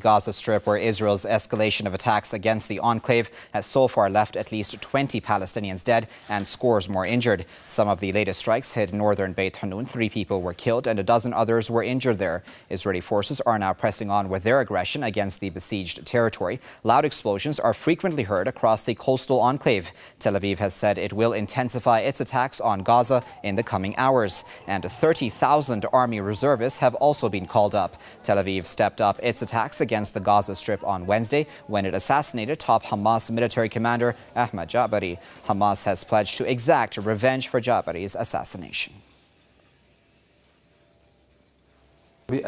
Gaza Strip, where Israel's escalation of attacks against the enclave has so far left at least 20 Palestinians dead and scores more injured. Some of the latest strikes hit northern Beit Hanun. 3 people were killed and a dozen others were injured there. Israeli forces are now pressing on with their aggression against the besieged territory. Loud explosions are frequently heard across the coastal enclave. Tel Aviv has said it will intensify its attacks on Gaza in the coming hours. And 30,000 army reservists have also been called up. Tel Aviv stepped up its attacks against the Gaza Strip on Wednesday when it assassinated top Hamas military commander Ahmad Jabari. Hamas has pledged to exact revenge for Jabari's assassination. We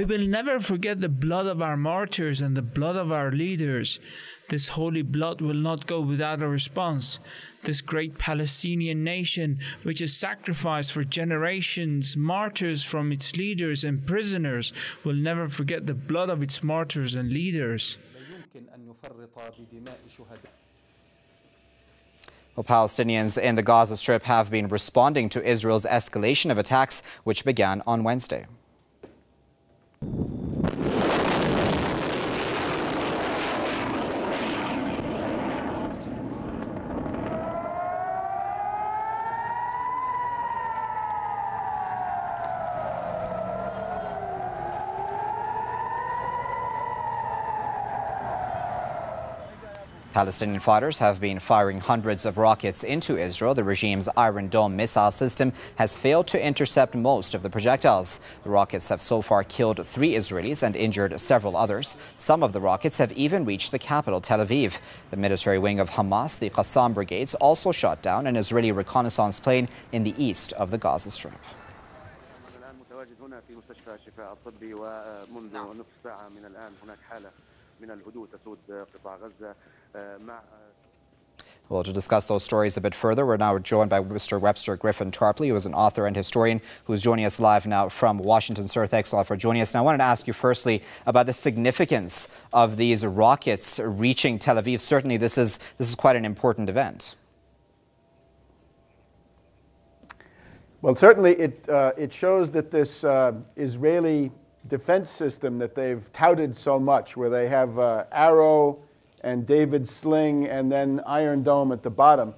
will never forget the blood of our martyrs and the blood of our leaders. This holy blood will not go without a response. This great Palestinian nation, which has sacrificed for generations martyrs from its leaders and prisoners, will never forget the blood of its martyrs and leaders. Well, Palestinians in the Gaza Strip have been responding to Israel's escalation of attacks, which began on Wednesday. Palestinian fighters have been firing hundreds of rockets into Israel. The regime's Iron Dome missile system has failed to intercept most of the projectiles. The rockets have so far killed 3 Israelis and injured several others. Some of the rockets have even reached the capital, Tel Aviv. The military wing of Hamas, the Qassam brigades, also shot down an Israeli reconnaissance plane in the east of the Gaza Strip. Well, to discuss those stories a bit further, we're now joined by Mr. Webster Griffin Tarpley, who is an author and historian who's joining us live now from Washington. Sir, thanks a lot for joining us. And I wanted to ask you firstly about the significance of these rockets reaching Tel Aviv. Certainly, this is quite an important event. Well, certainly it shows that this Israeli defense system that they've touted so much, where they have Arrow and David's Sling and then Iron Dome at the bottom,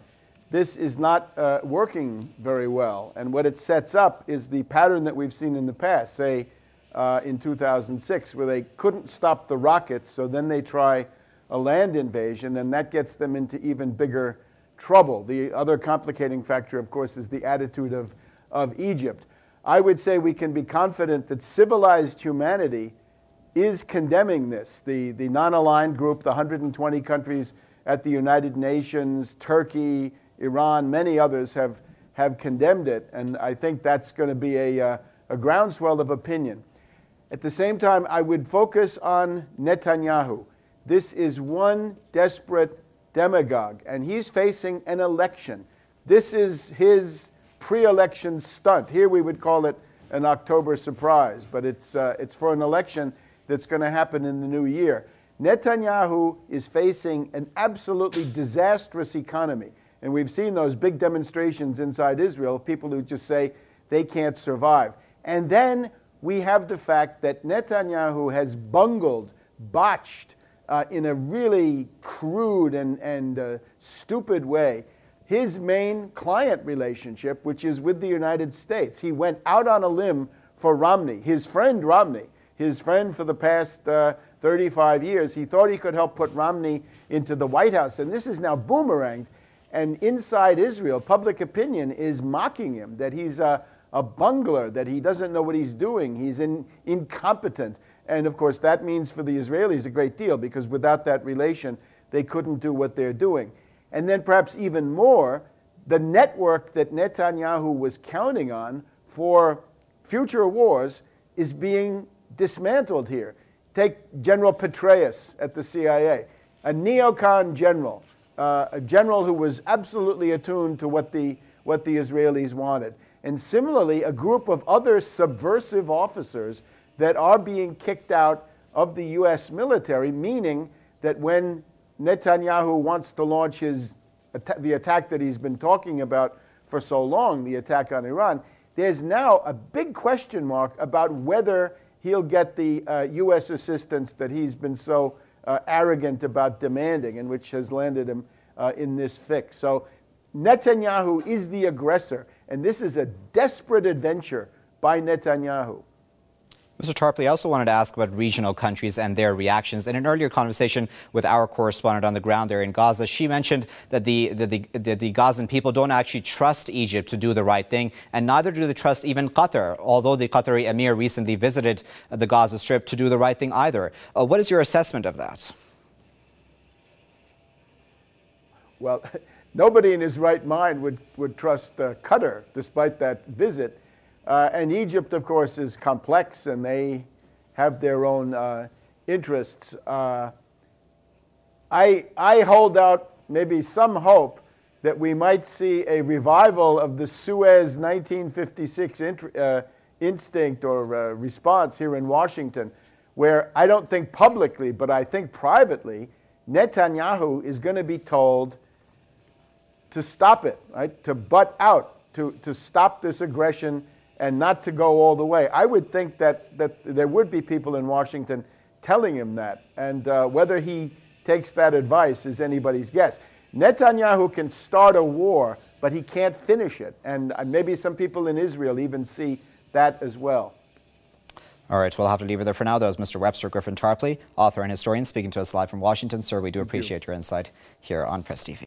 this is not working very well. And what it sets up is the pattern that we've seen in the past, say in 2006, where they couldn't stop the rockets, so then they try a land invasion, and that gets them into even bigger trouble. The other complicating factor, of course, is the attitude of Egypt. I would say we can be confident that civilized humanity is condemning this. The non-aligned group, the 120 countries at the United Nations, Turkey, Iran, many others have condemned it, and I think that's going to be a groundswell of opinion. At the same time, I would focus on Netanyahu. This is one desperate demagogue, and he's facing an election. This is his pre-election stunt. Here we would call it an October surprise, but it's for an election that's going to happen in the new year. Netanyahu is facing an absolutely disastrous economy, and we've seen those big demonstrations inside Israel, people who just say they can't survive. And then we have the fact that Netanyahu has botched in a really crude and stupid way his main client relationship, which is with the United States. He went out on a limb for Romney, his friend for the past 35 years. He thought he could help put Romney into the White House, and this is now boomeranged. And inside Israel, public opinion is mocking him, that he's a bungler, that he doesn't know what he's doing, he's incompetent. And of course, that means for the Israelis a great deal, because without that relation, they couldn't do what they're doing. And then perhaps even more, the network that Netanyahu was counting on for future wars is being dismantled here. Take General Petraeus at the CIA, a neocon general, a general who was absolutely attuned to what the Israelis wanted. And similarly, a group of other subversive officers that are being kicked out of the U.S. military, meaning that when Netanyahu wants to launch the attack that he's been talking about for so long, the attack on Iran, there's now a big question mark about whether he'll get the U.S. assistance that he's been so arrogant about demanding, and which has landed him in this fix. So Netanyahu is the aggressor, and this is a desperate adventure by Netanyahu. Mr. Tarpley, I also wanted to ask about regional countries and their reactions. In an earlier conversation with our correspondent on the ground there in Gaza, she mentioned that the Gazan people don't actually trust Egypt to do the right thing, and neither do they trust even Qatar, although the Qatari emir recently visited the Gaza Strip to do the right thing either. What is your assessment of that? Well, nobody in his right mind would trust Qatar, despite that visit. And Egypt, of course, is complex, and they have their own interests. I hold out maybe some hope that we might see a revival of the Suez 1956 instinct or response here in Washington, where I don't think publicly, but I think privately, Netanyahu is going to be told to stop it, right? To butt out, to stop this aggression and not to go all the way. I would think that there would be people in Washington telling him that. And whether he takes that advice is anybody's guess. Netanyahu can start a war, but he can't finish it. And maybe some people in Israel even see that as well. All right, we'll have to leave it there for now. That was Mr. Webster Griffin Tarpley, author and historian, speaking to us live from Washington. Sir, we do appreciate your insight here on Press TV.